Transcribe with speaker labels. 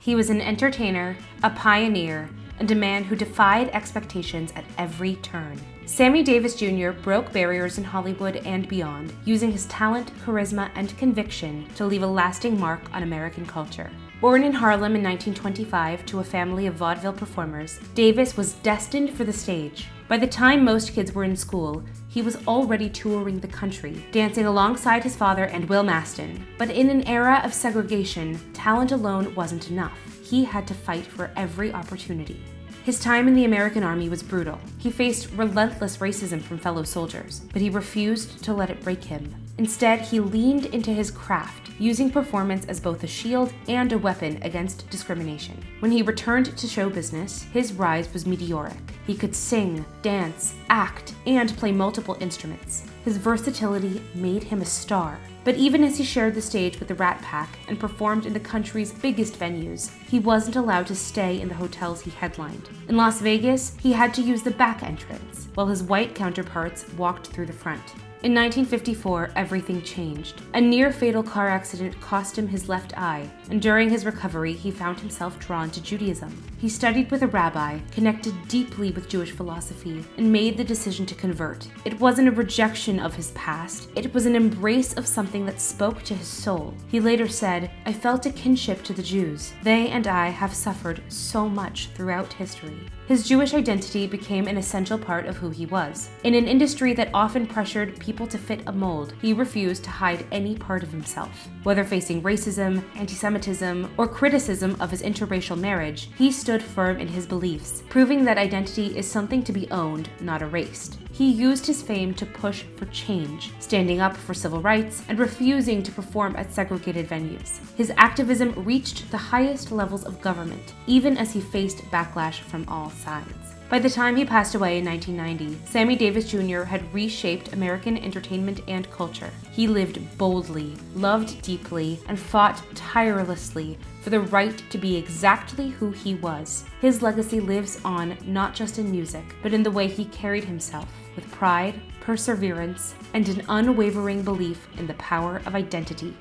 Speaker 1: He was an entertainer, a pioneer, and a man who defied expectations at every turn. Sammy Davis Jr. broke barriers in Hollywood and beyond, using his talent, charisma, and conviction to leave a lasting mark on American culture. Born in Harlem in 1925 to a family of vaudeville performers, Davis was destined for the stage. By the time most kids were in school, he was already touring the country, dancing alongside his father and Will Maston. But in an era of segregation, talent alone wasn't enough. He had to fight for every opportunity. His time in the American Army was brutal. He faced relentless racism from fellow soldiers, but he refused to let it break him. Instead, he leaned into his craft, using performance as both a shield and a weapon against discrimination. When he returned to show business, his rise was meteoric. He could sing, dance, act, and play multiple instruments. His versatility made him a star. But even as he shared the stage with the Rat Pack and performed in the country's biggest venues, he wasn't allowed to stay in the hotels he headlined. In Las Vegas, he had to use the back entrance, while his white counterparts walked through the front. In 1954, everything changed. A near-fatal car accident cost him his left eye, and during his recovery, he found himself drawn to Judaism. He studied with a rabbi, connected deeply with Jewish philosophy, and made the decision to convert. It wasn't a rejection of his past, it was an embrace of something that spoke to his soul. He later said, "I felt a kinship to the Jews. They and I have suffered so much throughout history." His Jewish identity became an essential part of who he was. In an industry that often pressured people to fit a mold, he refused to hide any part of himself. Whether facing racism, anti-Semitism, or criticism of his interracial marriage, he stood firm in his beliefs, proving that identity is something to be owned, not erased. He used his fame to push for change, standing up for civil rights and refusing to perform at segregated venues. His activism reached the highest levels of government, even as he faced backlash from all sides. By the time he passed away in 1990, Sammy Davis Jr. had reshaped American entertainment and culture. He lived boldly, loved deeply, and fought tirelessly for the right to be exactly who he was. His legacy lives on not just in music, but in the way he carried himself, with pride, perseverance, and an unwavering belief in the power of identity.